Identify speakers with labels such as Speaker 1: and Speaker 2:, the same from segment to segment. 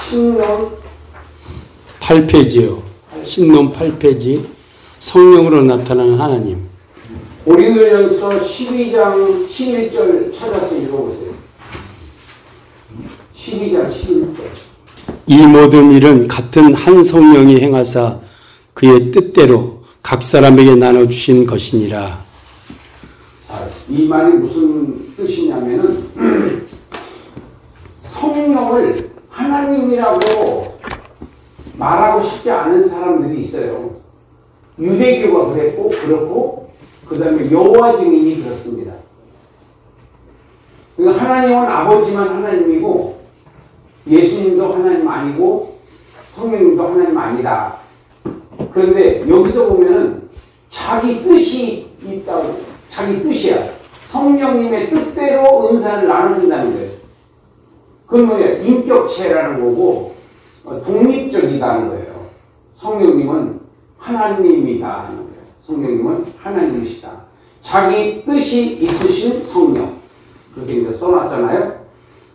Speaker 1: 신론
Speaker 2: 8페이지요. 신론 8페이지. 성령으로 나타나는 하나님.
Speaker 1: 고린도전서 12장 11절 찾아서 읽어보세요. 12장 11절.
Speaker 2: 이 모든 일은 같은 한 성령이 행하사 그의 뜻대로 각 사람에게 나눠주신 것이니라.
Speaker 1: 이 말이 무슨 뜻이냐면은 성령을 하나님이라고 말하고 싶지 않은 사람들이 있어요. 유대교가 그렇고 그 다음에 여호와 증인이 그렇습니다. 그러니까 하나님은 아버지만 하나님이고 예수님도 하나님 아니고 성령님도 하나님 아니다. 그런데 여기서 보면은 자기 뜻이 있다고, 자기 뜻이야. 성령님의 뜻대로 은사를 나눠준다는 거예요. 그건 뭐예요? 인격체라는 거고 독립적이다는 거예요. 성령님은 하나님이다 하는 거예요. 성령님은 하나님이시다. 자기 뜻이 있으신 성령. 그렇게 이제 써놨잖아요.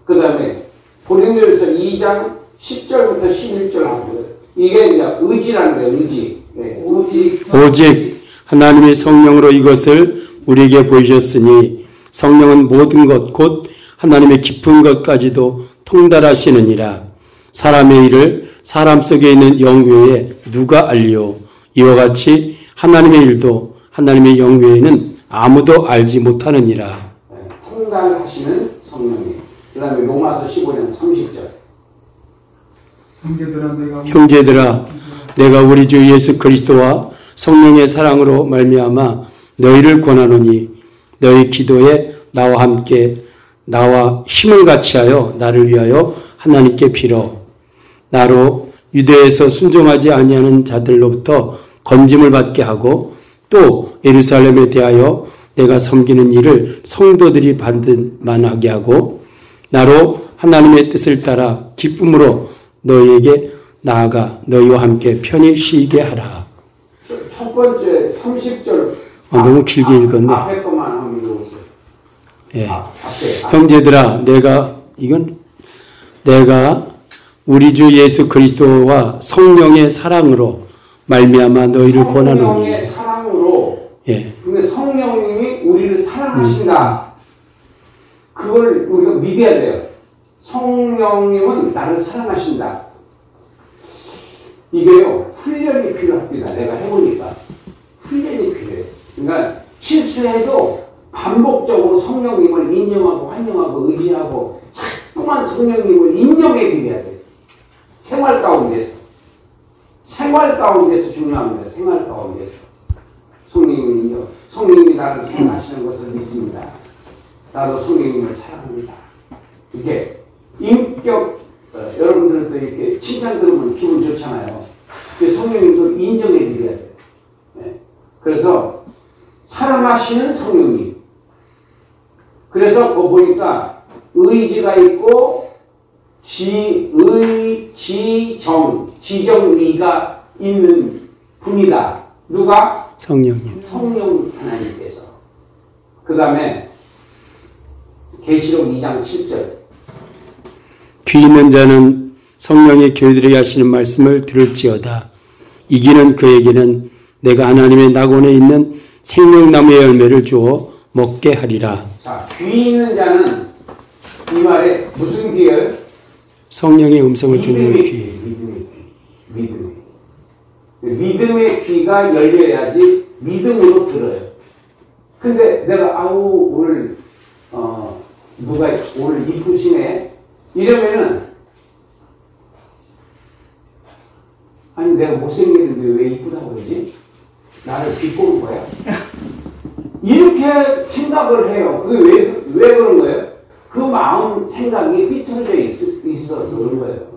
Speaker 1: 그 다음에 고린도전서 2장 10절부터 11절 하고요. 이게 이제 의지라는 거예요. 의지. 네,
Speaker 2: 오직 하나님이 성령으로 이것을 우리에게 보이셨으니 성령은 모든 것 곧 하나님의 깊은 것까지도 통달하시느니라. 사람의 일을 사람 속에 있는 영 외에 누가 알리요? 이와 같이 하나님의 일도 하나님의 영 외에는 아무도 알지 못하느니라.
Speaker 1: 네, 통달하시는 성령님. 그 다음에 로마서 15장 30절.
Speaker 2: 형제들아 내가 우리 주 예수 그리스도와 성령의 사랑으로 말미암아 너희를 권하노니 너희 기도에 나와 힘을 같이하여 나를 위하여 하나님께 빌어. 나로 유대에서 순종하지 아니하는 자들로부터 건짐을 받게 하고 또 예루살렘에 대하여 내가 섬기는 일을 성도들이 받을만하게 하고 나로 하나님의 뜻을 따라 기쁨으로 너희에게 나아가 너희와 함께 편히 쉬게 하라.
Speaker 1: 첫 번째 30절
Speaker 2: 너무 길게 읽었네.
Speaker 1: 앞에 것만 한번 읽어보세요.
Speaker 2: 예. 형제들아 내가 우리 주 예수 그리스도와 성령의 사랑으로 말미암아 너희를 권하노니.
Speaker 1: 성령의 사랑으로.
Speaker 2: 예.
Speaker 1: 근데 성령님이 우리를 사랑하신다. 그걸 우리가 믿어야 돼요. 성령님은 나를 사랑하신다. 이게요, 훈련이 필요합니다. 내가 해보니까. 훈련이 필요해요. 그러니까 실수해도 반복적으로 성령님을 인정하고 환영하고 의지하고 자꾸만 성령님을 인정해 드려야 돼요. 생활 가운데서. 생활 가운데서 중요합니다. 생활 가운데서. 성령님이 나를 사랑하시는 것을 믿습니다. 나도 성령님을 사랑합니다. 이렇게 인격, 여러분들도 이렇게 칭찬 들으면 기분 좋잖아요. 성령님도 인정해 드려야 돼요. 네. 그래서 사랑하시는 성령님. 그래서 그거 보니까 의지가 있고 지정의가 있는 분이다. 누가?
Speaker 2: 성령님.
Speaker 1: 성령 하나님께서. 그 다음에 계시록 2장 7절.
Speaker 2: 귀 있는 자는 성령이 교회들에게 하시는 말씀을 들을지어다. 이기는 그에게는 내가 하나님의 낙원에 있는 생명나무의 열매를 주어 먹게 하리라.
Speaker 1: 자, 귀 있는 자는 이 말에 무슨 귀예요?
Speaker 2: 성령의 음성을 듣는 귀.
Speaker 1: 믿음의 귀가 열려야지 믿음으로 들어요. 근데 내가 오늘 누가 오늘 이쁘시네 이러면은 아니 내가 못생겼는데 왜 이쁘다고 그러지? 나를 비꼬는 거야? 이렇게 생각을 해요. 그게 왜 그런 거예요? 그 마음 생각이 삐뚤어져 있어서 그런 거예요.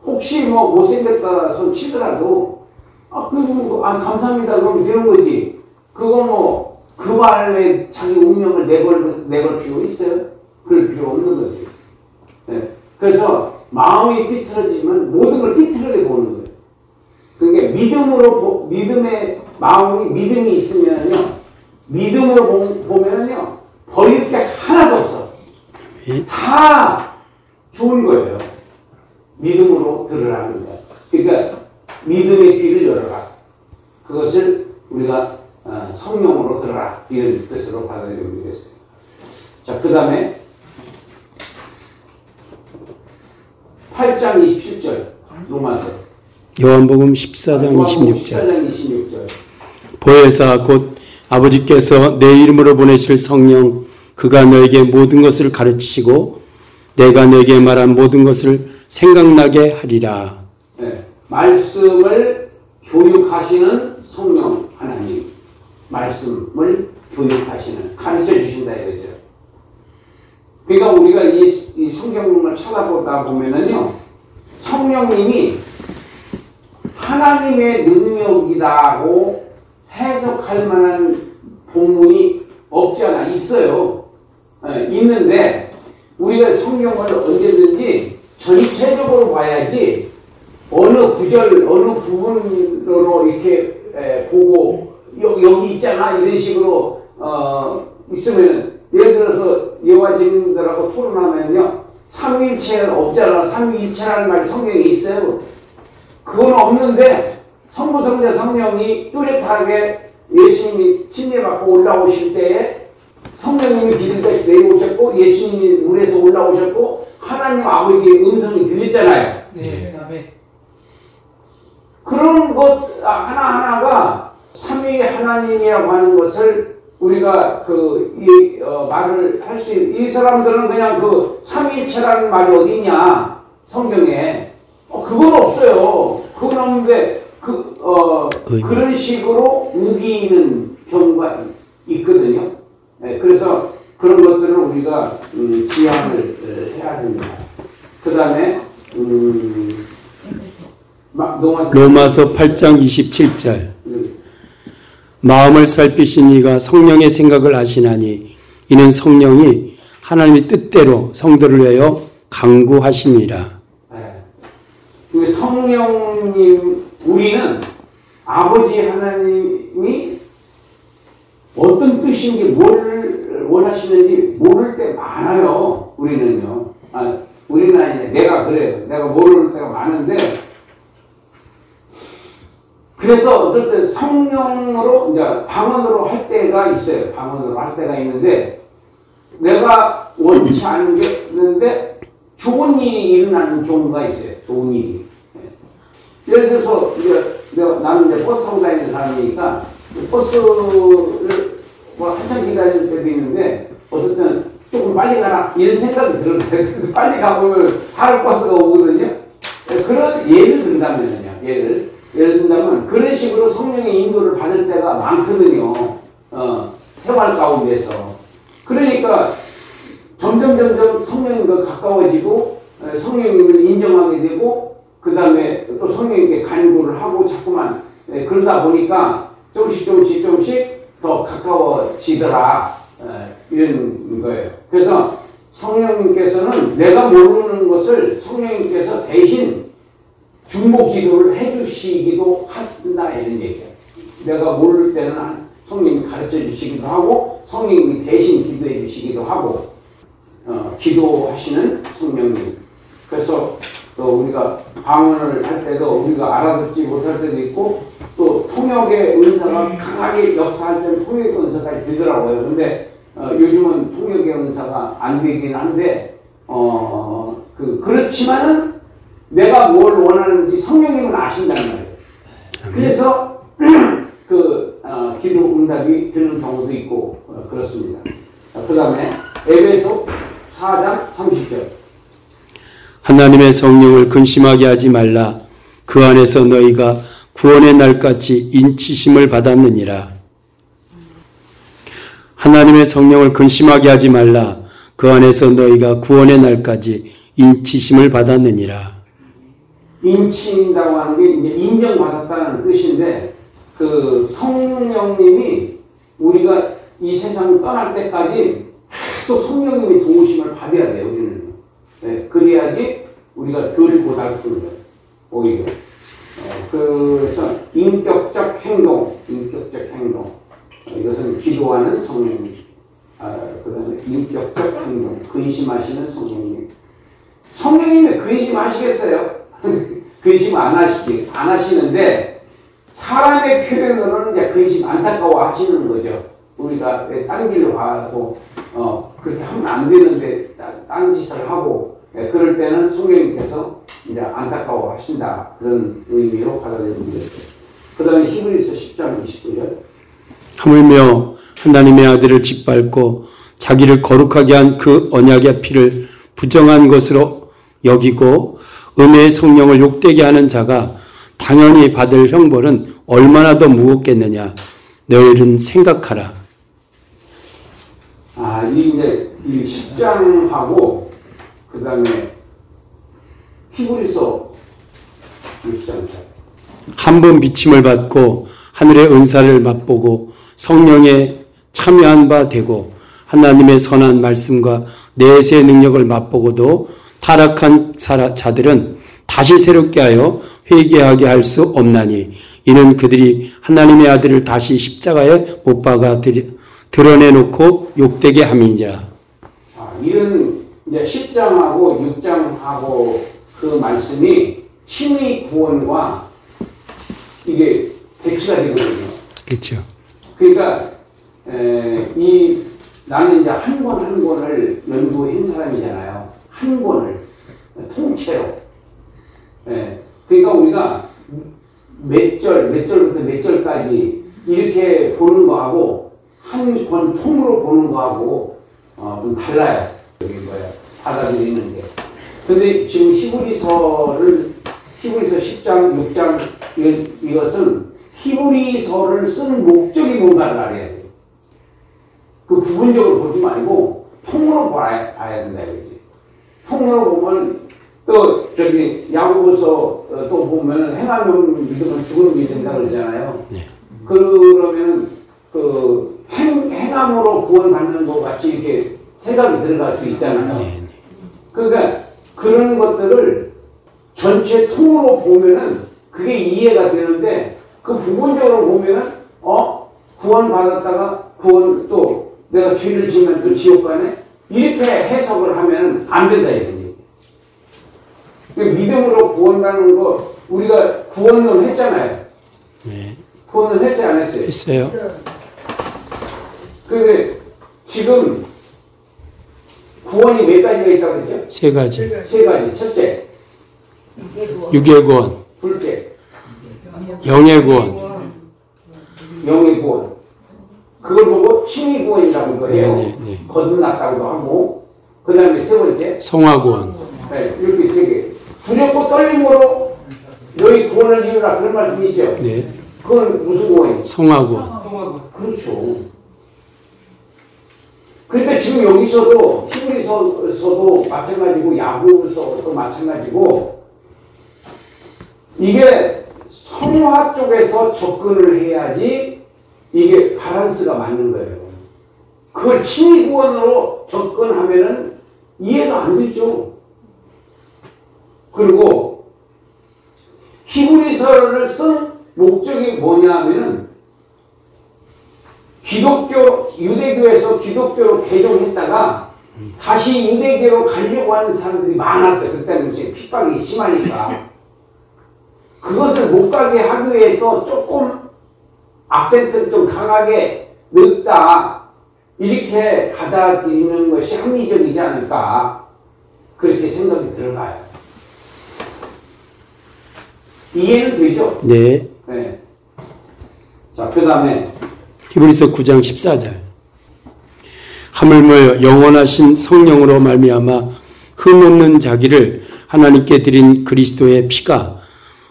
Speaker 1: 혹시 뭐 못생겼다 손 치더라도 감사합니다 그러면 되는 거지. 그거 그 말에 자기 운명을 내걸 필요 있어요? 그럴 필요 없는 거지. 네. 그래서 마음이 삐뚤어지면 모든 걸 삐뚤하게 보는 거예요. 그러니까 믿음의 마음이 믿음이 있으면요, 믿음으로 보면요 버릴 게 하나도 없어. 다 좋은 거예요. 믿음으로 들으라는 거야. 그러니까 믿음의 귀를 열어라. 그것을 우리가 성령으로 들어라. 이런 뜻으로 받아들이면 되겠어요. 자, 그 다음에 8장 27절 로마서.
Speaker 2: 요한복음 14장 26절.
Speaker 1: 14장 26절.
Speaker 2: 보혜사 곧 아버지께서 내 이름으로 보내실 성령 그가 너에게 모든 것을 가르치시고 내가 너에게 말한 모든 것을 생각나게 하리라.
Speaker 1: 네, 말씀을 교육하시는 성령 하나님. 말씀을 교육하시는, 가르쳐 주신다 이거죠. 그러니까 우리가 이 성경을 찾아보다 보면은요, 성령님이 하나님의 능력이라고 해석할 만한 본문이 없지 않아 있어요. 네, 있는데 우리가 성경을 언제든지 전체적으로 봐야지 어느 구절, 어느 부분으로 이렇게 보고 여기 있잖아 이런 식으로 있으면, 예를 들어서 여호와 증인들하고 토론하면요, 삼위일체 없잖아. 삼위일체라는 말이 성경에 있어요. 그건 없는데 성부성자 성령이 뚜렷하게 예수님이 침례받고 올라오실 때에 성령님이 비둘기같이 내려오셨고 예수님이 물에서 올라오셨고 하나님 아버지의 음성이 들렸잖아요.
Speaker 3: 네. 아멘.
Speaker 1: 그런 것 하나하나가 삼위 하나님이라고 하는 것을 우리가 말을 할 수 있는, 이 사람들은 그냥 그 삼위일체라는 말이 어디냐 성경에 그건 없어요. 그건 없는데 그런 식으로 우기는 경우가 있거든요. 네, 그래서 그런 것들을 우리가 지향을 해야 됩니다. 그 다음에
Speaker 2: 로마서 8장 27절. 마음을 살피신 이가 성령의 생각을 하시나니 이는 성령이 하나님의 뜻대로 성도를 위하여 강구하심이라.
Speaker 1: 네. 성령님, 우리는 아버지 하나님이 어떤 뜻인지 뭘 원하시는지 모를 때 많아요. 우리는요. 우리는 아니에요. 내가 그래요. 내가 모를 때가 많은데, 그래서 어떨 때 성령으로, 이제 방언으로 할 때가 있어요. 방언으로 할 때가 있는데, 내가 원치 않은 게 있는데, 좋은 일이 일어나는 경우가 있어요. 좋은 일이. 예를 들어서, 나는 이제 버스 타고 다니는 사람이니까, 버스를 한참 기다릴 때도 있는데, 어떨 때는 조금 빨리 가라. 이런 생각이 들어요. 그래서 빨리 가보면 바로 버스가 오거든요. 그런 예를 든다면요. 예를 든다면 그런 식으로 성령의 인도를 받을 때가 많거든요. 생활 가운데서. 그러니까 점점 성령님과 가까워지고 성령님을 인정하게 되고 그 다음에 또 성령님께 간구를 하고 자꾸만 그러다 보니까 조금씩 더 가까워지더라. 이런 거예요. 그래서 성령님께서는 내가 모르는 것을 성령님께서 대신 중보 기도를 해주시기도 한다 이런 얘기예요. 내가 모를 때는 성령님이 가르쳐 주시기도 하고 성령님이 대신 기도해 주시기도 하고 기도하시는 성령님. 그래서 또 우리가 방언을 할 때도 우리가 알아듣지 못할 때도 있고 또 통역의 은사가 강하게 역사할 때는 통역의 은사까지 되더라고요. 근데 요즘은 통역의 은사가 안 되긴 한데 그렇지만은 내가 뭘 원하는지 성령님은 아신다는 말이에요. 그래서 기도 응답이 되는 경우도 있고 그렇습니다. 그 다음에 에베소 4장 30절.
Speaker 2: 하나님의 성령을 근심하게 하지 말라. 그 안에서 너희가 구원의 날까지 인치심을 받았느니라. 하나님의 성령을 근심하게 하지 말라. 그 안에서 너희가 구원의 날까지 인치심을 받았느니라.
Speaker 1: 인친다고 하는 게 이제 인정받았다는 뜻인데, 그 성령님이 우리가 이 세상을 떠날 때까지 계속 성령님의 도우심을 받아야 돼요, 우리는. 네, 그래야지 우리가 덜 고달프는 거예요, 오히려. 그래서 인격적 행동. 이것은 기도하는 성령님. 그 다음에 인격적 행동. 근심하시는 성령님. 성령님이 근심하시겠어요? 근심 안 하시는데 사람의 표현으로는 이제 근심 안타까워 하시는 거죠. 우리가 딴 길로 가고 그렇게 하면 안 되는데 딴 짓을 하고 그럴 때는 성령님께서 이제 안타까워 하신다 그런 의미로 받아들이는 거죠. 그 다음에 히브리서 10장 29절
Speaker 2: 하물며 하나님의 아들을 짓밟고 자기를 거룩하게 한 그 언약의 피를 부정한 것으로 여기고 음의 성령을 욕되게 하는 자가 당연히 받을 형벌은 얼마나 더 무겁겠느냐. 너희는 생각하라.
Speaker 1: 이제 이 10장하고 그 다음에 히브리서 6장
Speaker 2: 한 번 비침을 받고 하늘의 은사를 맛보고 성령에 참여한 바 되고 하나님의 선한 말씀과 내세의 능력을 맛보고도 타락한 자들은 다시 새롭게 하여 회개하게 할 수 없나니 이는 그들이 하나님의 아들을 다시 십자가에 못 박아 드러내놓고 욕되게 함이니라.
Speaker 1: 이런 이제 10장하고 6장하고 그 말씀이 칭의 구원과 이게 대치가 되거든요.
Speaker 2: 그렇죠.
Speaker 1: 그러니까 나는 이제 한 권 한 권을 연구한 사람이잖아요. 한 권을 통째로. 그러니까 우리가 몇 절부터 몇 절까지 이렇게 보는 거하고 한 권 통으로 보는 거하고 좀 달라요. 여기 거예요. 받아들이는 게. 근데 지금 히브리서 10장, 6장 이것은 히브리서를 쓰는 목적이 뭔가를 알아야 돼요. 그 부분적으로 보지 말고 통으로 봐야 된다 이거지. 통으로 보면 또 저기 야고보서 또 보면 행하면 믿으면 죽으면 믿는다 그러잖아요.
Speaker 2: 네.
Speaker 1: 그러면은 그 행함으로 구원받는 것 같이 이렇게 생각이 들어갈 수 있잖아요.
Speaker 2: 네.
Speaker 1: 그러니까 그런 것들을 전체 통으로 보면은 그게 이해가 되는데 그 부분적으로 보면은 구원 받았다가 구원 또 내가 죄를 지으면 또 지옥 가네 이렇게 해석을 하면은 안 된다 이거지. 믿음으로 구원받는 거 우리가 구원은 했잖아요.
Speaker 2: 네.
Speaker 1: 구원은 했어요 안 했어요?
Speaker 2: 했어요.
Speaker 1: 근데 지금 구원이 몇 가지가 있다고 했죠?
Speaker 2: 세 가지.
Speaker 1: 세 가지. 첫째,
Speaker 2: 육의 구원,
Speaker 1: 둘째,
Speaker 2: 영의 구원.
Speaker 1: 영의 구원. 그걸 보고 칭의 구원이라고 이거 해요.
Speaker 2: 네.
Speaker 1: 거듭났다고도 하고. 그 다음에 세 번째,
Speaker 2: 성화 구원.
Speaker 1: 네, 이렇게 세 개. 두렵고 떨림으로 너희 구원을 이루라 그런 말씀이 있죠?
Speaker 2: 네.
Speaker 1: 그건 무슨 구원이에요?
Speaker 2: 성화 구원.
Speaker 1: 그렇죠. 그러니까 지금 여기서도 히브리서도 마찬가지고 야고보서도 마찬가지고 이게 성화 쪽에서 접근을 해야지 이게 밸런스가 맞는 거예요. 그걸 칭의 구원으로 접근하면은 이해가 안 되죠. 그리고 히브리서를 쓴 목적이 뭐냐면은 유대교에서 기독교로 개종했다가 다시 유대교로 가려고 하는 사람들이 많았어요. 그때는 이제 핍박이 심하니까. 그것을 못 가게 하기 위해서 조금 악센트를 좀 강하게 넣었다. 이렇게 받아들이는 것이 합리적이지 않을까. 그렇게 생각이 들어가요. 이해는 되죠?
Speaker 2: 네.
Speaker 1: 네. 자, 그 다음에
Speaker 2: 히브리서 9장 14절. 하물며 영원하신 성령으로 말미암아 흠없는 자기를 하나님께 드린 그리스도의 피가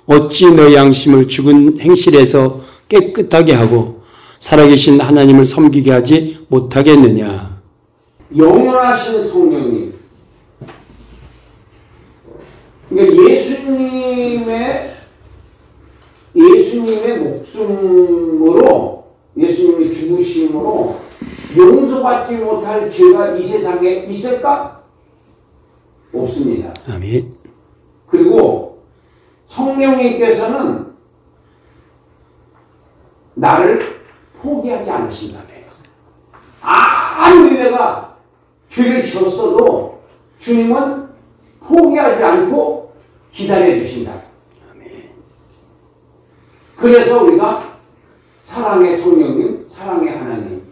Speaker 2: 어찌 너 양심을 죽은 행실에서 깨끗하게 하고 살아계신 하나님을 섬기게 하지 못하겠느냐.
Speaker 1: 영원하신 성령님. 그러니까 예수님의 목숨으로 예수님의 죽으심으로 용서받지 못할 죄가 이 세상에 있을까? 없습니다.
Speaker 2: 아멘.
Speaker 1: 그리고 성령님께서는 나를 포기하지 않으신다며. 아무리 내가 죄를 지었어도 주님은 포기하지 않고 기다려 주신다. 그래서 우리가 사랑의 성령님, 사랑의 하나님,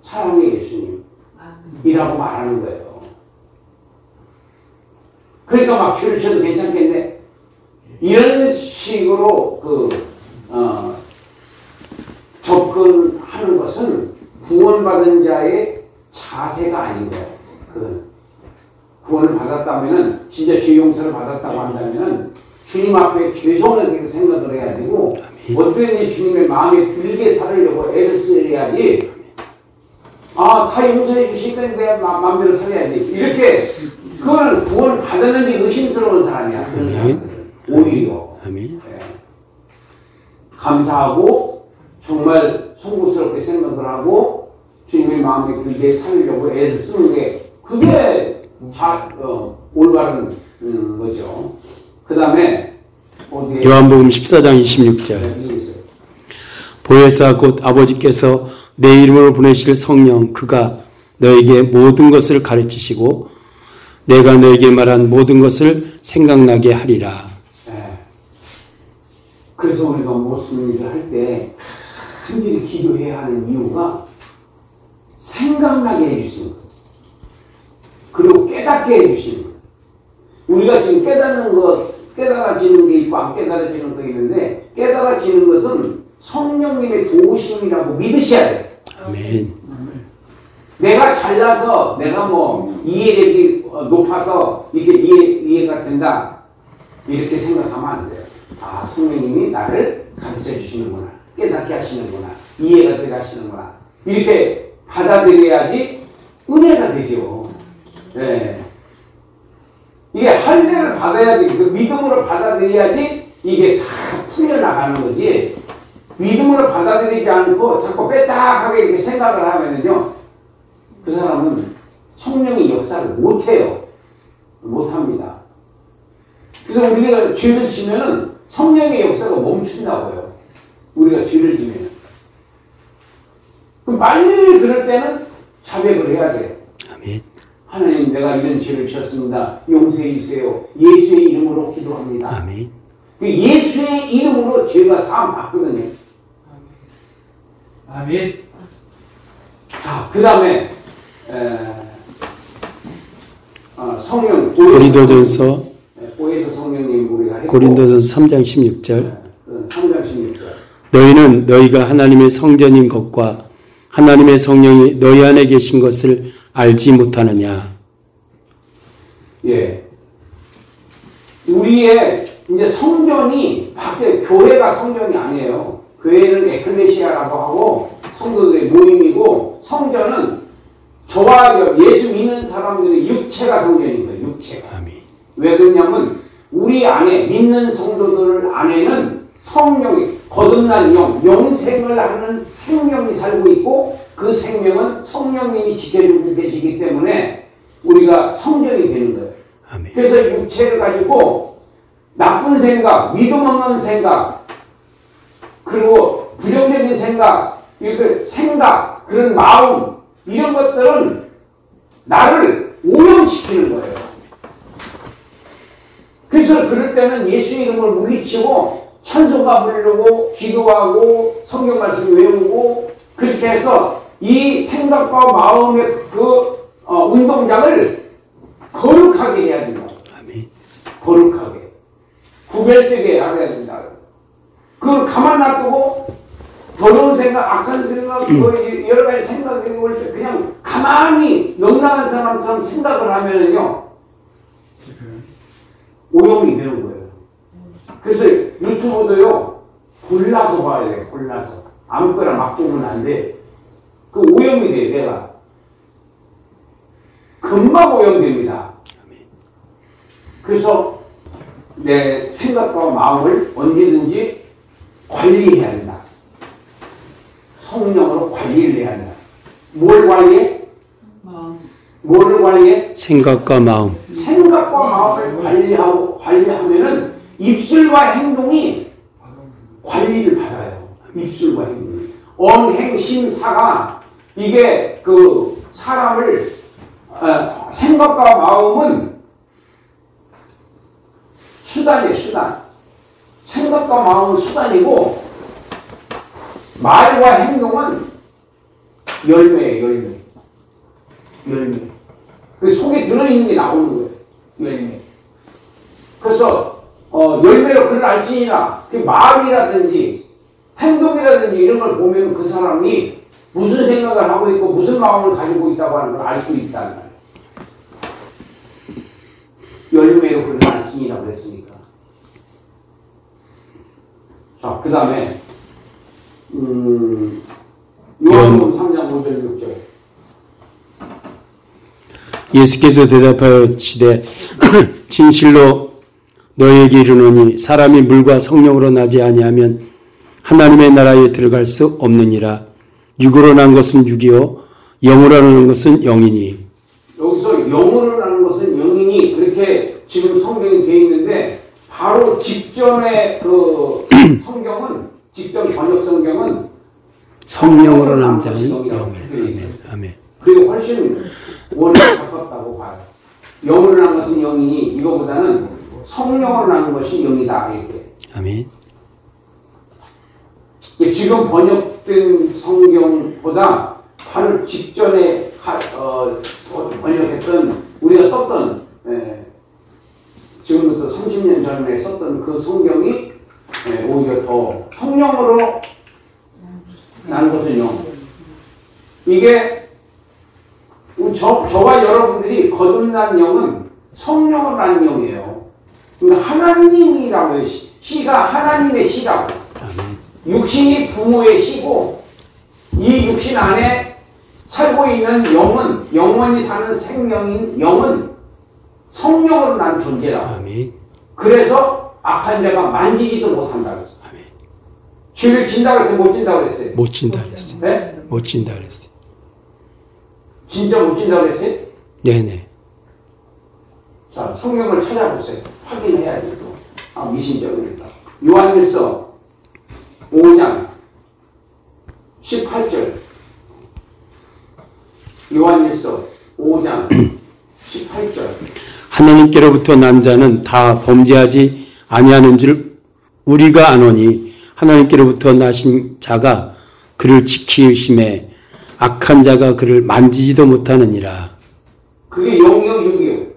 Speaker 1: 사랑의 예수님이라고 말하는 거예요. 그러니까 막 죄를 쳐도 괜찮겠네. 이런 식으로 접근하는 것은 구원받은 자의 자세가 아닌 거예요. 구원을 받았다면은, 진짜 죄 용서를 받았다고 한다면은, 주님 앞에 죄송하게 생각을 해야 되고, 어떻게 주님의 마음에 들게 살으려고 애를 써야지, 다 용서해 주실 건데, 마음대로 살아야지. 이렇게, 그거는 구원 받았는지 의심스러운 사람이야. 그런 사람들은. 오히려. 네. 감사하고, 정말 송구스럽게 생각을 하고, 주님의 마음에 들게 살으려고 애를 쓰는 게, 그게 올바른 거죠. 그 다음에,
Speaker 2: 요한복음 14장 26절. 보혜사 곧 아버지께서 내 이름으로 보내실 성령 그가 너에게 모든 것을 가르치시고 내가 너에게 말한 모든 것을 생각나게 하리라.
Speaker 1: 네. 그래서 우리가 무슨 일을 할 때 간절히 기도해야 하는 이유가 생각나게 해주시는 것, 그리고 깨닫게 해주시는 것. 우리가 지금 깨닫는 것, 깨달아지는 게 있고 안 깨달아지는 게 있는데, 깨달아지는 것은 성령님의 도우심이라고 믿으셔야 돼요.
Speaker 2: 아멘.
Speaker 1: 내가 잘나서, 내가 뭐 이해력이 높아서 이렇게 이해가 된다, 이렇게 생각하면 안 돼요. 성령님이 나를 가르쳐 주시는구나, 깨닫게 하시는구나, 이해가 되게 하시는구나, 이렇게 받아들여야지 은혜가 되죠. 네. 이게 할례를 받아야지, 그 믿음으로 받아들여야지 이게 다 풀려나가는 거지. 믿음으로 받아들이지 않고 자꾸 빼딱하게 이렇게 생각을 하면은요, 그 사람은 성령의 역사를 못해요. 못합니다. 그래서 우리가 죄를 지면은 성령의 역사가 멈춘다고요. 우리가 죄를 지면은. 그럼 빨리 그럴 때는 자백을 해야 돼요.
Speaker 2: 아멘.
Speaker 1: 하나님, 내가 이런 죄를 지었습니다. 용서해 주세요. 예수의 이름으로 기도합니다.
Speaker 2: 아멘.
Speaker 1: 예수의 이름으로 죄가 사함 받거든요.
Speaker 3: 아멘.
Speaker 1: 자, 그 다음에 성령
Speaker 2: 고린도전서
Speaker 1: 성령님 우리가 했고,
Speaker 2: 고린도전서 3장 16절.
Speaker 1: 3장 16절.
Speaker 2: 너희는 너희가 하나님의 성전인 것과 하나님의 성령이 너희 안에 계신 것을 알지 못하느냐.
Speaker 1: 예. 우리의 이제 성전이 밖에, 교회가 성전이 아니에요. 교회는 에클레시아라고 하고 성도들의 모임이고, 성전은 저와 예수 믿는 사람들의 육체가 성전인 거예요. 육체가.
Speaker 2: 아멘.
Speaker 1: 왜 그러냐면 우리 안에, 믿는 성도들 안에는 성령이, 거듭난 영생을 하는 생명이 살고 있고, 그 생명은 성령님이 지켜주고 계시기 때문에 우리가 성전이 되는 거예요.
Speaker 2: 아멘. 그래서
Speaker 1: 육체를 가지고 나쁜 생각, 믿음 없는 생각, 그리고 부정적인 생각, 그런 마음, 이런 것들은 나를 오염시키는 거예요. 그래서 그럴 때는 예수 이름을 물리치고 찬송가 부르고 기도하고 성경 말씀 외우고, 그렇게 해서 이 생각과 마음의 운동장을 거룩하게 해야 된다.
Speaker 2: 아멘.
Speaker 1: 거룩하게. 구별되게 알아야 된다. 그걸 가만 놔두고 더러운 생각, 악한 생각, 여러 가지 생각이 올 때 그냥 가만히 넉넉한 사람처럼 생각을 하면은요, 오염이 되는 거예요. 그래서 유튜브도요, 골라서 봐야 돼요. 골라서. 아무거나 막 보면 안 돼. 그 오염이 돼, 내가. 금방 오염됩니다. 그래서 내 생각과 마음을 언제든지 관리해야 한다. 성령으로 관리를 해야 한다. 뭘 관리해? 뭐를 관리해?
Speaker 2: 생각과 마음.
Speaker 1: 생각과 마음을 관리하면은 입술과 행동이 관리를 받아요. 입술과 행동이. 언행심사가, 이게 그 사람을, 생각과 마음은 수단이에요, 수단. 생각과 마음은 수단이고, 말과 행동은 열매예요, 열매. 열매. 그 속에 들어있는 게 나오는 거예요. 열매. 그래서 열매로 그를 알지니라. 그 말이라든지 행동이라든지 이런 걸 보면 그 사람이 무슨 생각을 하고 있고 무슨 마음을 가지고 있다고 하는 걸 알 수 있다는 거예요. 열매로 그를 알지니라 그랬으니까. 자, 그 다음에 요한복음 3장 5절 6절.
Speaker 2: 예수께서 대답하시되 진실로 너희에게 이르노니 사람이 물과 성령으로 나지 아니하면 하나님의 나라에 들어갈 수 없느니라. 육으로 난 것은 육이요 영으로 나는 것은 영이니.
Speaker 1: 여기서 영으로 나는 것은 영이니 그렇게 지금 성경이 되어 있는데 바로 직전에 그 성경은 직전 번역 성경은
Speaker 2: 성령으로 난 자는 영이니. 아멘.
Speaker 1: 그게 훨씬 원리에 가깝다고 봐요. 영으로 난 것은 영이니 이거보다는 성령으로 나는 것이 영이다 이렇게.
Speaker 2: 아멘.
Speaker 1: 지금 번역된 성경보다 바로 직전에 번역했던 우리가 썼던 지금부터 30년 전에 썼던 그 성경이 오히려 더 성령으로 나는 것은 영. 이게 저와 여러분들이 거듭난 영은 성령으로 나는 영이에요. 그러니까 하나님이라고 해요. 씨가 하나님의 씨라고. 육신이 부모의 씨고 이 육신 안에 살고 있는 영은 영원히 사는 생명인 영은 성령으로 난 존재다.
Speaker 2: 아멘.
Speaker 1: 그래서 악한 자가 만지지도 못한다 그랬어요.
Speaker 2: 아멘.
Speaker 1: 죄를 진다고 했어요? 못 진다고 그랬어요?
Speaker 2: 못 진다 그랬어요.
Speaker 1: 네?
Speaker 2: 못 진다 그랬어요.
Speaker 1: 진짜 못 진다고 그랬어요?
Speaker 2: 네네.
Speaker 1: 자, 성경을 찾아보세요. 확인해야 돼요. 미신적이니까. 요한일서 5장 18절. 요한일서 5장 18절.
Speaker 2: 하나님께로부터 난 자는 다 범죄하지 아니하는 줄 우리가 아노니 하나님께로부터 나신 자가 그를 지키심에 악한 자가 그를 만지지도 못하느니라. 그게
Speaker 1: 0이요, 6이요?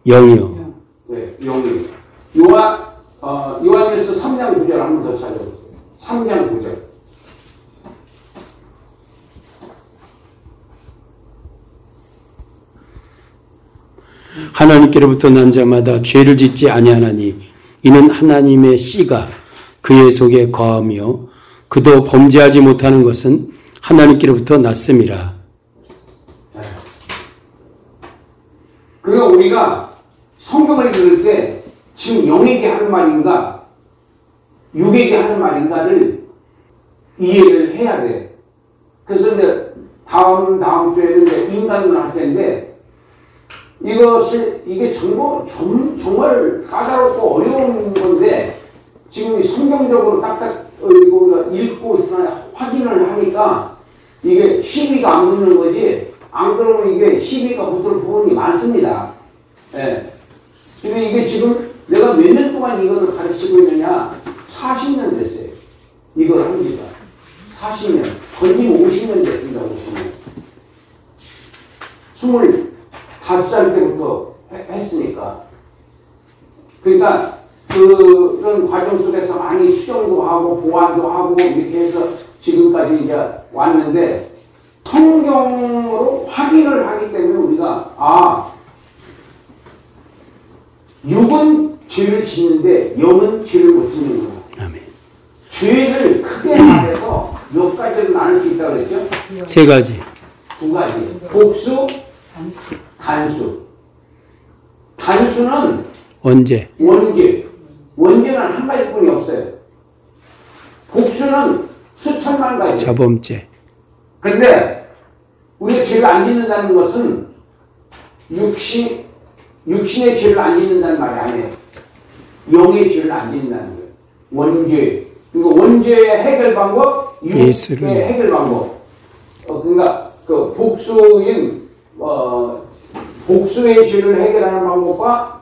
Speaker 2: 0이요.
Speaker 1: 네, 0이요. 요한일서 3장 9절 한 번 더 찾아보세요. 3장 9절.
Speaker 2: 하나님께로부터 난 자마다 죄를 짓지 아니하나니 이는 하나님의 씨가 그의 속에 거하며 그도 범죄하지 못하는 것은 하나님께로부터 났음이라.
Speaker 1: 그러니까 우리가 성경을 들을 때 지금 영에게 하는 말인가 육에게 하는 말인가를 이해를 해야 돼. 그래서 이제 다음 주에는 이제 인간을 할 텐데 이게 정말 까다롭고 어려운 건데 지금 성경적으로 딱딱 읽고 있으나 확인을 하니까 이게 시비가 안 붙는 거지. 안 그러면 이게 시비가 붙을 부분이 많습니다. 예. 근데 이게 지금 내가 몇 년 동안 이거를 가르치고 있느냐? 40년 됐어요. 이걸 한 지가. 40년. 거의 50년 됐습니다. 50년. 25살 때부터 했으니까. 그러니까 그런 과정 속에서 많이 수정도 하고 보완도 하고 이렇게 해서 지금까지 이제 왔는데 성경으로 확인을 하기 때문에 우리가 육은 죄를 짓는데 영은 죄를 못 짓는구나.
Speaker 2: 아멘.
Speaker 1: 죄를 크게 말해서 몇 가지로 나눌 수 있다고 그랬죠?
Speaker 2: 3가지.
Speaker 1: 2가지. 복수, 단수. 단수는
Speaker 2: 원죄.
Speaker 1: 원죄는 한 가지뿐이 없어요. 복수는 수천만 가지.
Speaker 2: 자범죄.
Speaker 1: 그런데 우리가 죄를 안 짓는다는 것은 육신의 죄를 안 짓는다는 말이 아니에요. 영의 죄를 안 짓는다는 거예요. 원죄. 그러니까 원죄의 해결 방법, 육의 해결 방법. 그러니까 그 복수의 죄를 해결하는 방법과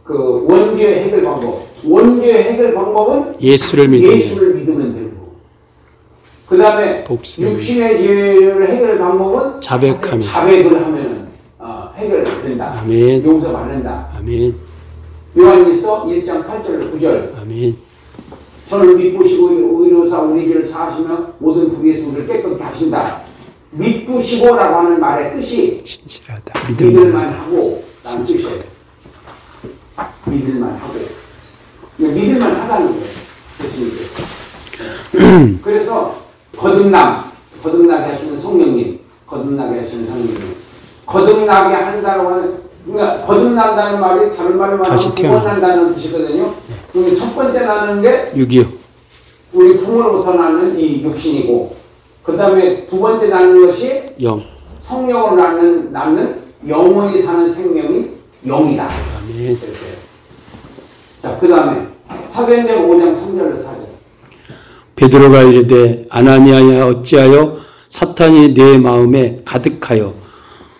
Speaker 1: 그 원죄의 해결 방법. 원죄의 해결 방법은 예수를 믿으면 되고 그 다음에
Speaker 2: 복수의
Speaker 1: 육신의 죄를 해결할 방법은
Speaker 2: 자백하면.
Speaker 1: 자백을 하면 해결된다.
Speaker 2: 아멘.
Speaker 1: 용서받는다.
Speaker 2: 아멘.
Speaker 1: 요한일서 1장 8절 9절.
Speaker 2: 아멘.
Speaker 1: 저를 믿으시고 의로사 우리 죄를 사하시며 모든 불의에서 우리를 깨끗게 하신다. 믿으시고라고 하는 말의 뜻이
Speaker 2: 신실하다.
Speaker 1: 믿을만 하고 라는 뜻이에요. 믿을만 하고. 믿을만 하다는 거예요. 예수님께서. 그래서 거듭나게 하시는 성령님, 거듭나게 하시는 성령님, 거듭나게 한다고 하는, 그러니까 거듭난다는 말이 다른 말로 말하면 구원한다는 뜻이거든요. 그러면 첫 번째 나는 게
Speaker 2: 6이요.
Speaker 1: 우리 궁으로부터 나는 이 육신이고, 그 다음에 두 번째 나는 것이
Speaker 2: 영.
Speaker 1: 성령으로 낳는 영원히 사는 생명이 영이다.
Speaker 2: 아멘.
Speaker 1: 자, 그 다음에 사도행전 5장 3절로 4절.
Speaker 2: 베드로가 이르되 아나니아야 어찌하여 사탄이 내 마음에 가득하여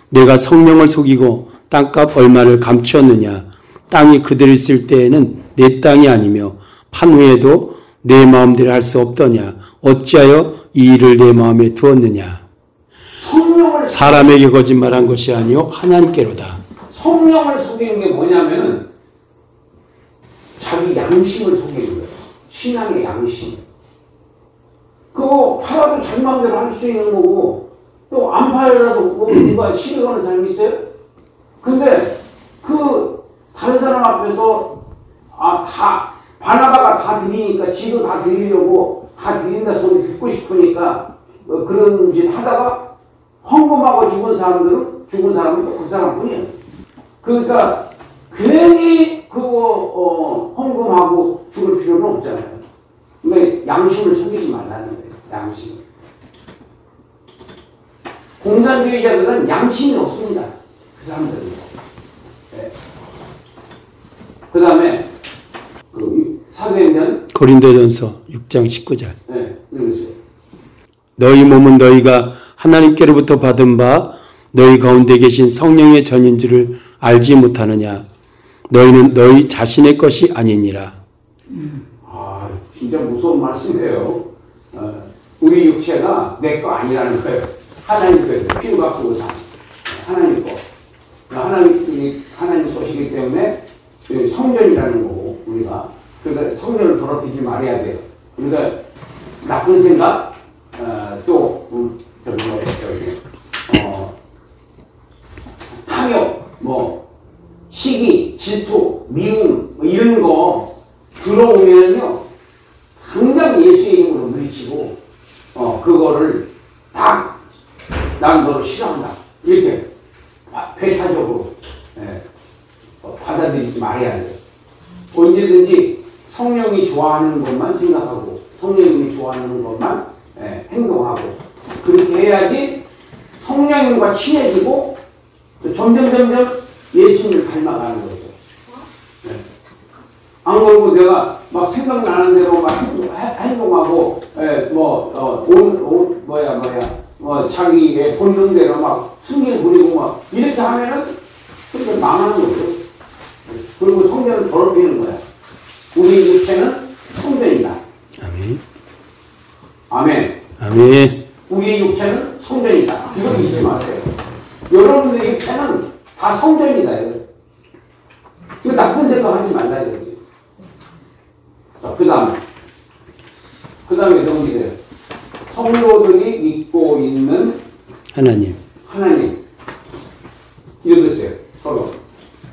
Speaker 2: 내가 성령을 속이고 땅값 얼마를 감추었느냐. 땅이 그대로 있을 때에는 내 땅이 아니며 판 후에도 내 마음대로 할 수 없더냐. 어찌하여 이 일을 내 마음에 두었느냐. 사람에게 거짓말한 것이 아니요 하나님께로다.
Speaker 1: 성령을 속이는 게 뭐냐면은 자기 양심을 속이는 거예요. 신앙의 양심. 그거 팔아도 자기 마음대로 할 수 있는 거고, 또 안 팔아도 뭐 누가 시비 거는 사람이 있어요? 근데 다른 사람 앞에서 바나바가 다 드리니까 지도 다 드리려고 다 드린다 소리 듣고 싶으니까 그런 짓 하다가 헌금하고 죽은 사람은 또 그 사람뿐이에요. 그러니까 괜히 그거 헌금하고 죽을 필요는 없잖아요. 그러니까 양심을 속이지 말라는 거예요. 양심. 공산주의자들은 양심이 없습니다. 그 사람들은. 네. 그 다음에 사도행전
Speaker 2: 고린도전서 6장 19절.
Speaker 1: 네, 읽으세요.
Speaker 2: 너희 몸은 너희가 하나님께로부터 받은 바 너희 가운데 계신 성령의 전인 줄을 알지 못하느냐. 너희는 너희 자신의 것이 아니니라.
Speaker 1: 진짜 무서운 말씀이에요. 우리 육체가 내 거 아니라는 거예요. 하나님께서 피부가 크고 산 하나님 거. 하나님 것이기 때문에 성전이라는 거고 우리가. 그러니까 성전을 더럽히지 말아야 돼요. 그러니까 나쁜 생각, 탐욕, 시기, 질투, 미움, 이런 거 들어오면요, 당장 예수의 이름으로 물리치고, 그거를 난 너를 싫어한다. 이렇게 배타적으로 받아들이지 말아야 돼요. 언제든지 성령이 좋아하는 것만 생각하고 성령님이 좋아하는 것만 행동하고 그렇게 해야지 성령님과 친해지고 점점 예수님을 닮아가는 거죠. 안 그러고 내가 막 생각나는 대로 막 행동하고 자기의 본능대로 막 승리를 부리고 막 이렇게 하면은 그렇게 망하는 거죠. 그리고 성전을 더럽히는 거야. 우리 육체는 성전이다.
Speaker 2: 아멘.
Speaker 1: 아멘.
Speaker 2: 아멘.
Speaker 1: 우리 육체는 성전이다. 이걸 잊지 마세요. 여러분들의 육체는 다 성전이다. 이거 나쁜 생각하지 말라 이거지. 자, 그 다음에 넘기세요. 성도들이 믿고 있는
Speaker 2: 하나님.
Speaker 1: 읽으세요. 서로.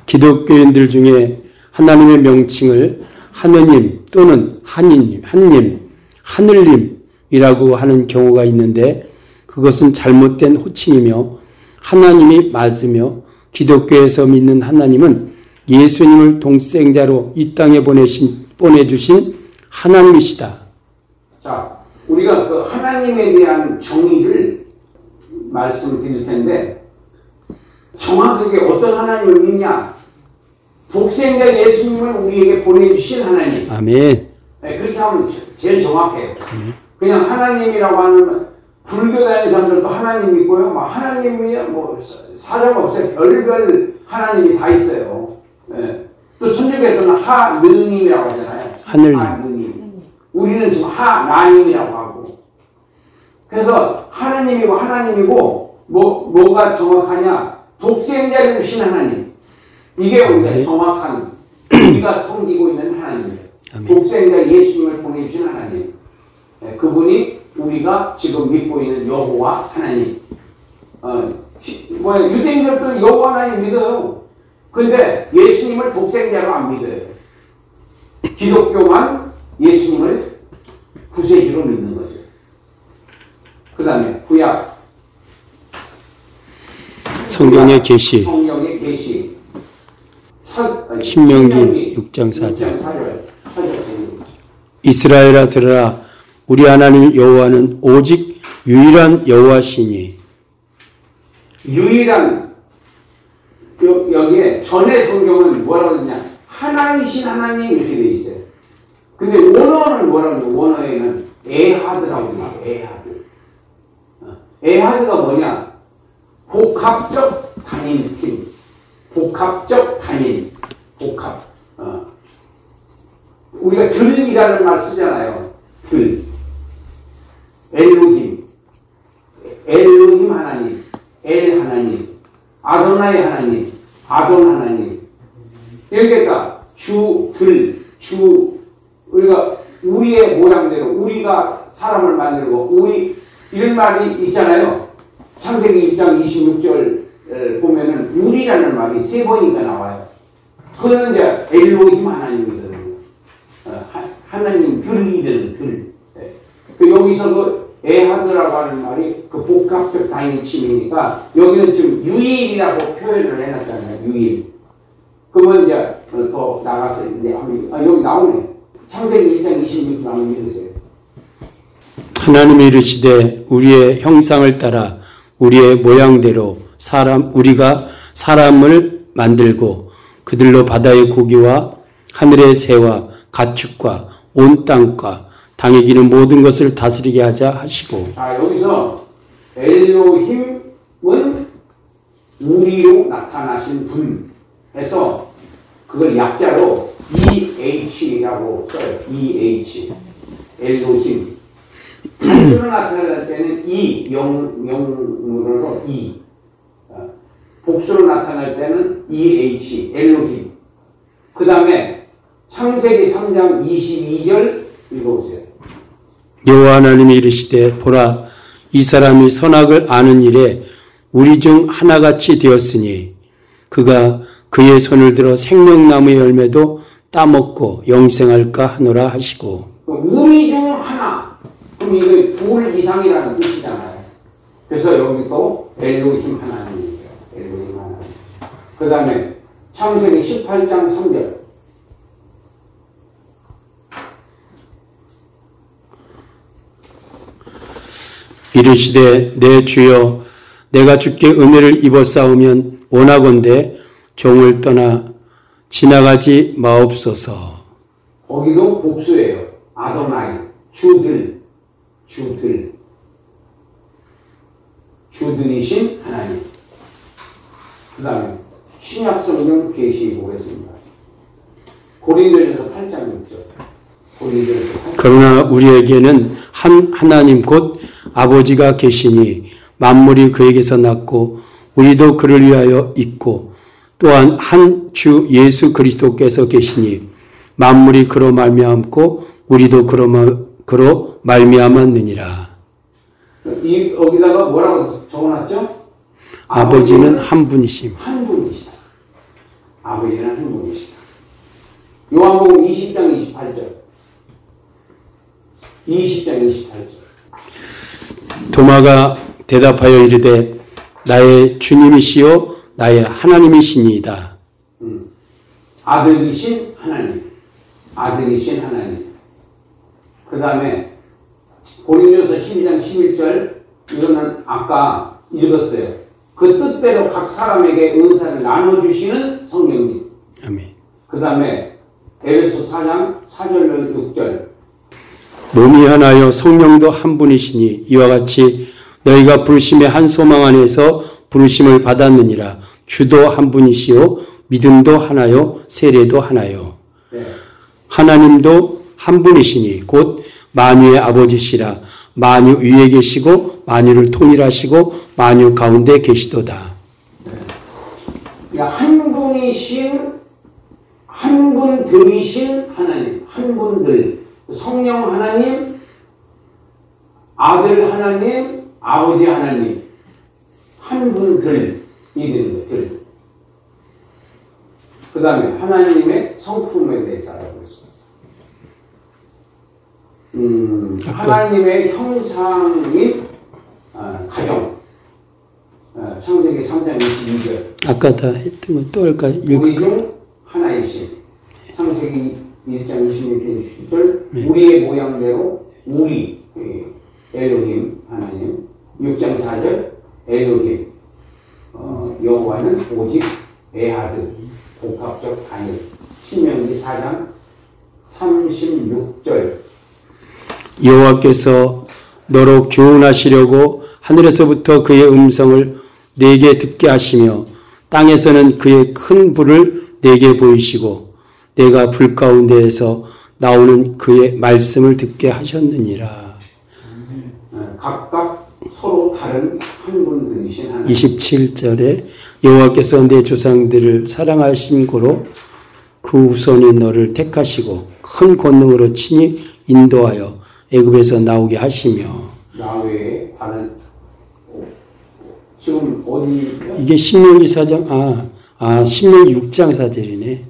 Speaker 2: 기독교인들 중에 하나님의 명칭을 하느님 또는 한님, 하늘님이라고 하는 경우가 있는데 그것은 잘못된 호칭이며 하나님이 맞으며 기독교에서 믿는 하나님은 예수님을 동생자로 이 땅에 보내주신 하나님이시다. 자, 우리가 그 하나님에 대한 정의를 말씀드릴 텐데 정확하게 어떤 하나님을 믿냐? 독생자 예수님을 우리에게 보내주신 하나님. 아멘. 네, 그렇게 하면 제일 정확해요. 그냥 하나님이라고 하면 불교 다니는 사람들도 하나님 있고요. 하나님이 사정 없어요. 별별 하나님이 다 있어요. 네. 또 천주교에서는 하느님이라고 하잖아요. 하늘님. 하느님. 우리는 지금 하나님이라고 하고.
Speaker 1: 그래서 하나님이고 뭐가 정확하냐? 독생자를 주신 하나님. 이게 우리가 정확한 우리가 섬기고 있는 하나님이에요. 독생자 예수님을 보내주신 하나님. 그분이 우리가 지금 믿고 있는 여호와 하나님. 유대인들도 여호와 하나님 믿어요. 근데 예수님을 독생자로 안 믿어요. 기독교만 예수님을 구세주로 믿는 거죠. 그 다음에 구약.
Speaker 2: 성경의 계시.
Speaker 1: 성경의 계시.
Speaker 2: 신명기 6장 4절. 이스라엘아 들으라. 우리 하나님 여호와는 오직 유일한 여호와시니.
Speaker 1: 유일한 여기에 전에 성경은 뭐라고 했냐? 하나이신 하나님 이렇게 돼 있어요. 근데 원어는 뭐라고 해요? 원어에는 에하드라고 돼 있어요. 에하드. 에하드가 뭐냐? 복합적 단임팀. 복합적 단임. 복합. 우리가 들이라는 말 쓰잖아요. 들. 엘로힘 하나님. 엘 하나님. 아도나이 하나님. 아돈 하나님. 여기가 우리가 우리의 모양대로 우리가 사람을 만들고 이런 말이 있잖아요. 창세기 1장 26절 보면은 우리라는 말이 3번인가 나와요. 그거는 이제 엘로힘 하나님이거든요. 하나님 들이들. 여기서도 에하드라고 하는 말이 그 복합적 단임침이니까 여기는 좀 유일이라고 표현을 해놨잖아요. 유일. 그러면 이제 더 나가서 여기 나오네. 창세기 1장 26절 한번 읽으세요.
Speaker 2: 하나님이 이르시되 우리의 형상을 따라 우리의 모양대로 우리가 사람을 만들고 그들로 바다의 고기와 하늘의 새와 가축과 온 땅과 땅에 기는 모든 것을 다스리게 하자 하시고.
Speaker 1: 여기서 엘로힘은 우리로 나타나신 분 해서 그걸 약자로 EH라고 써요. EH. 엘로힘. 단수로 나타날 때는 영문으로 E. 복수로 나타날 때는 EH. 엘로힘. 그 다음에 창세기 3장 22절 읽어보세요.
Speaker 2: 여호와 하나님이 이르시되 보라 이 사람이 선악을 아는 일에 우리 중 하나같이 되었으니 그가 그의 손을 들어 생명나무의 열매도 따먹고 영생할까 하노라 하시고.
Speaker 1: 우리 중 하나. 그럼 이게 둘 이상이라는 뜻이잖아요. 그래서 여기 또 엘로힘 하나님이에요. 엘로힘 하나님. 그 다음에 창세기 18장 3절.
Speaker 2: 이르시되 내 주여 내가 주께 은혜를 입었사오면 원하건대 종을 떠나 지나가지 마옵소서.
Speaker 1: 거기도 복수예요. 아도나이. 주들이신 하나님. 그 다음에 신약성경 계시 보겠습니다. 고린도전서 8장 6절.
Speaker 2: 그러나 우리에게는 한 하나님 곧 아버지가 계시니 만물이 그에게서 났고 우리도 그를 위하여 있고 또한 한 주 예수 그리스도께서 계시니 만물이 그로 말미암고 우리도 그로 말미암았느니라.
Speaker 1: 여기다가 뭐라고 적어놨죠?
Speaker 2: 아버지는 한 분이심.
Speaker 1: 한 분이시다. 아버지는 한 분이시다. 요한복음 20장 28절. 20장 28절.
Speaker 2: 도마가 대답하여 이르되 나의 주님이시요 나의 하나님이시니이다.
Speaker 1: 아들이신 하나님. 그 다음에 고린도서 12장 11절 이거는 아까 읽었어요. 그 뜻대로 각 사람에게 은사를 나눠주시는 성령님.
Speaker 2: 아멘.
Speaker 1: 그 다음에 에베소 4장 4절로 6절.
Speaker 2: 몸이 하나요 성령도 한 분이시니 이와 같이 너희가 부르심의 한 소망 안에서 부르심을 받았느니라. 주도 한 분이시요 믿음도 하나요 세례도 하나요.
Speaker 1: 네.
Speaker 2: 하나님도 한 분이시니 곧 만유의 아버지시라. 만유 위에 계시고 만유를 통일하시고 만유 가운데 계시도다.
Speaker 1: 그러니까 한 분이신 한 분들이신 하나님, 한 분들, 성령 하나님, 아들 하나님, 아버지 하나님, 한 분들이 되는 거예요. 들. 그 다음에 하나님의 성품에 대해서 알아보겠습니다. 하나님의 형상인 가정. 창세기 3장 22절.
Speaker 2: 아까 다 했던 거 또 할까요?
Speaker 1: 우리 중 하나이신. 창세기 1장 26절.
Speaker 2: 네.
Speaker 1: 우리의 모양대로 우리 엘로힘 하나님. 6장 4절 엘로힘. 여호와는 오직 에하드. 복합적 단일. 신명기 4장 36절.
Speaker 2: 여호와께서 너로 교훈하시려고 하늘에서부터 그의 음성을 내게 듣게 하시며 땅에서는 그의 큰 불을 내게 보이시고 내가 불 가운데에서 나오는 그의 말씀을 듣게 하셨느니라.
Speaker 1: 각각 서로 다른 한 분들이신 하나님.
Speaker 2: 27절에 여호와께서 내 조상들을 사랑하신 고로 그 후손인 너를 택하시고 큰 권능으로 친히 인도하여 애굽에서 나오게 하시며.
Speaker 1: 나 외에 다른 지금 어디
Speaker 2: 이게 신명기 4장 신명기 6장 4절이네.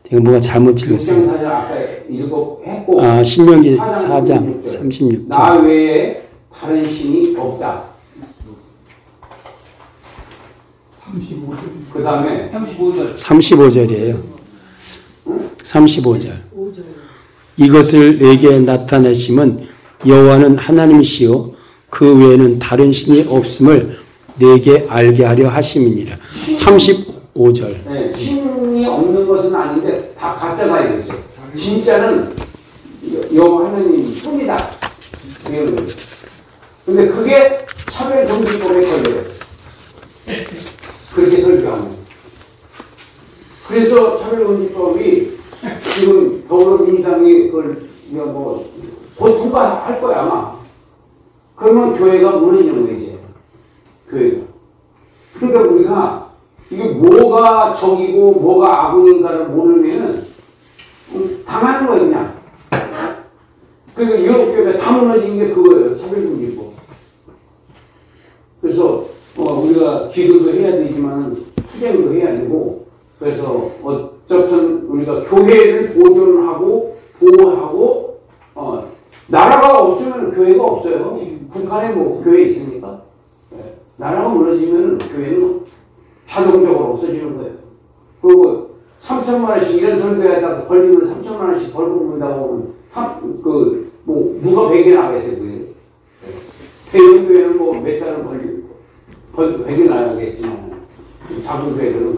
Speaker 2: 제가 뭐가 잘못 읽었어요.
Speaker 1: 6장 4절 아까 읽었고
Speaker 2: 신명기 4장 36절.
Speaker 1: 나 외에 다른 신이 없다.
Speaker 3: 35절.
Speaker 1: 그 다음에
Speaker 3: 35절.
Speaker 2: 35절이에요. 35절. 이것을 내게 나타내심은 여호와는 하나님이시요 그 외에는 다른 신이 없음을 내게 알게 하려 하심이니라. 35절.
Speaker 1: 네, 신이 없는 것은 아닌데 다 가짜다 이거죠. 진짜는 여호와 하나님 뿐이다. 근데 그게 차별 금지법에 걸려요. 그렇게 설교하면. 그래서 차별 금지법이 지금 더불어민주당이 그걸 곧 통과할 거야 아마. 그러면 교회가 무너지는 거예요 이제. 교회가. 그러니까 우리가 이게 뭐가 적이고 뭐가 아군인가를 모르면은 당하는 거예요 그냥. 그래서 유럽 교회가 다 무너진 게 그거예요. 차별금지법. 그래서 우리가 기도도 해야 되지만 투쟁도 해야 되고 그래서 어쨌든 우리가 교회를 보존하고 보호하고 나라가 없으면 교회가 없어요. 북한에 뭐 교회 있습니까? 네. 나라가 무너지면 교회는 자동적으로 없어지는 거예요. 그리고 3천만 원씩 이런 설교에다가 걸리면 3천만 원씩 벌금 문다고 하면 누가 100이 나가겠어요 그게. 대형 교회는 뭐 몇 달은 걸리고 100이 나가겠지만 작은 교회들은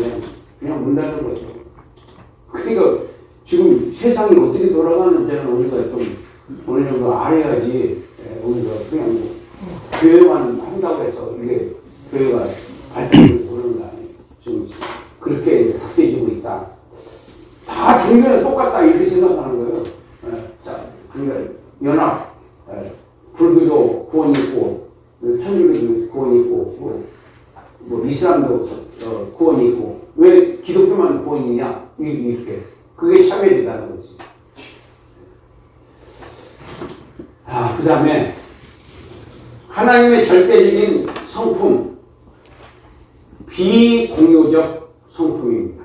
Speaker 1: 그냥 문 닫는 거죠. 그러니까 지금 세상이 어떻게 돌아가는지는 우리가 좀 어느 정도 알아야지. 우리가 그냥 교회만 한다고 해서 이게 교회가 발전을 보는 거 아니에요. 지금 그렇게 바뀌어지고 있다. 다 종교는 똑같다 이렇게 생각하는 거예요. 자, 그러니까 연합, 불교도 구원이 있고, 천주교도 구원이 있고, 뭐 이슬람도 구원이 있고, 왜 기독교만 구원이냐? 이렇게. 그게 차별이라는 거지. 그 다음에 하나님의 절대적인 성품, 비공유적 성품입니다.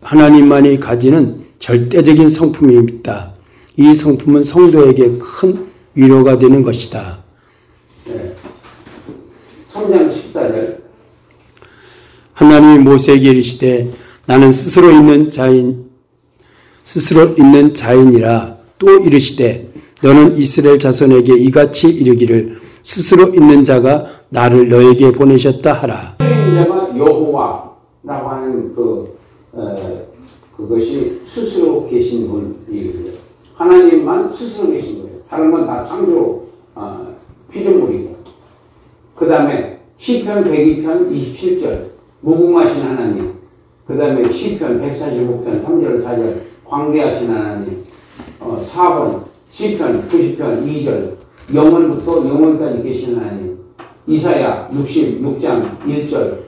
Speaker 2: 하나님만이 가지는 절대적인 성품이 있다. 이 성품은 성도에게 큰 위로가 되는 것이다.
Speaker 1: 네. 3장 14절.
Speaker 2: 하나님이 모세에게 이르시되 나는 스스로 있는 자인이라 또 이르시되 너는 이스라엘 자손에게 이같이 이르기를 스스로 있는 자가 나를 너에게 보내셨다 하라.
Speaker 1: 자가 여호와라고 하는 그것이 스스로 계신 분이거든요. 하나님만 스스로 계신 거예요. 다른 건 다 창조 피조물이고. 그 다음에 시편 102편 27절 무궁하신 하나님. 그 다음에 시편 145편 3절 4절 광대하신 하나님. 4번 시편 90편 2절 영원부터 영원까지 계시는 하나님. 이사야 66장 1절.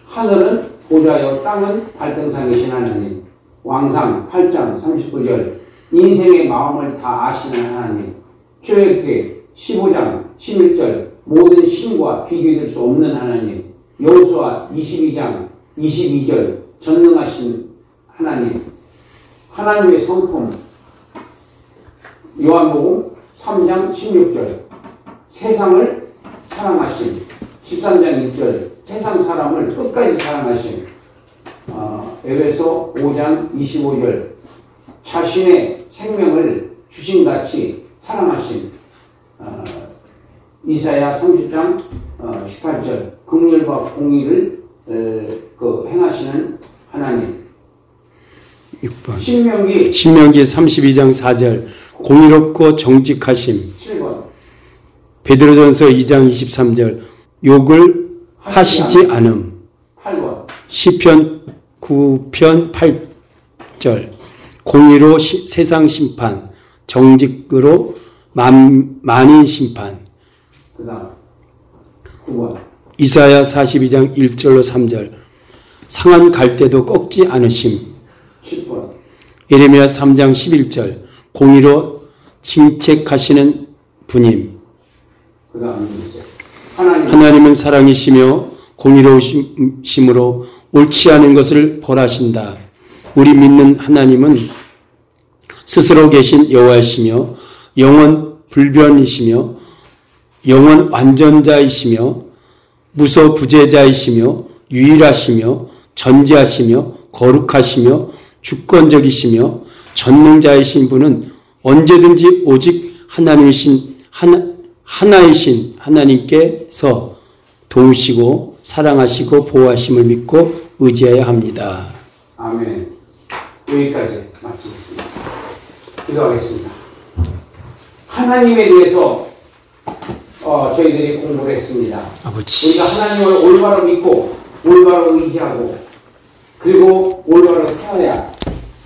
Speaker 1: 하늘은 보좌여 땅은 발등상에 계신 하나님. 왕상 8장 39절. 인생의 마음을 다 아시는 하나님. 출애굽기 15장 11절. 모든 신과 비교될 수 없는 하나님. 여호수아 22장 22절. 전능하신 하나님. 하나님의 성품. 요한복음 3장 16절. 세상을 사랑하신. 13장 1절. 세상 사람을 끝까지 사랑하신. 에베소 5장 25절. 자신의 생명을 주신같이 사랑하신. 이사야 30장 18절. 긍휼과 공의를 행하시는 하나님.
Speaker 2: 6번.
Speaker 1: 신명기
Speaker 2: 32장 4절. 공의롭고 정직하심.
Speaker 1: 7번.
Speaker 2: 베드로전서 2장 23절. 욕을 하시지 않음.
Speaker 1: 8번.
Speaker 2: 시편 9편 8절. 공의로 세상 심판, 정직으로 만인 심판.
Speaker 1: 그 다음 9번.
Speaker 2: 이사야 42장 1절로 3절. 상한 갈대도 꺾지 않으심.
Speaker 1: 10번.
Speaker 2: 예레미야 3장 11절. 공의로 칭책하시는 분임.
Speaker 1: 그 다음 주세요.
Speaker 2: 하나님은 사랑이시며 공의로우심으로 옳지 않은 것을 벌하신다. 우리 믿는 하나님은 스스로 계신 여호와이시며 영원 불변이시며 영원 완전자이시며 무소부재자이시며 유일하시며 전지하시며 거룩하시며 주권적이시며 전능자이신 분은 언제든지 오직 하나이신 하나님께서 도우시고 사랑하시고 보호하심을 믿고 의지해야 합니다.
Speaker 1: 아멘. 여기까지 마치겠습니다. 기도하겠습니다. 하나님에 대해서 저희들이 공부를 했습니다.
Speaker 2: 아버지.
Speaker 1: 우리가 하나님을 올바로 믿고 올바로 의지하고 그리고 올바로 살아야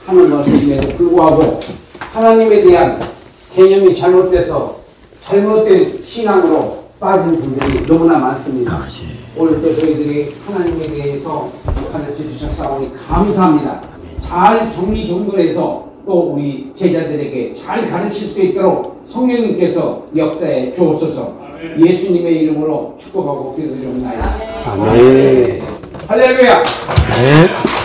Speaker 1: 하는 것임에도 불구하고 하나님에 대한 개념이 잘못돼서 잘못된 신앙으로 빠진 분들이 너무나 많습니다.
Speaker 2: 아버지.
Speaker 1: 오늘도 저희들이 하나님에 대해서 가르쳐 주셨사오니 감사합니다. 잘 정리정돈해서 또 우리 제자들에게 잘 가르칠 수 있도록 성령님께서 역사에 주옵소서. 예수님의 이름으로 축복하고 기도드립니다.
Speaker 2: 아멘.
Speaker 1: 할렐루야.
Speaker 2: 네.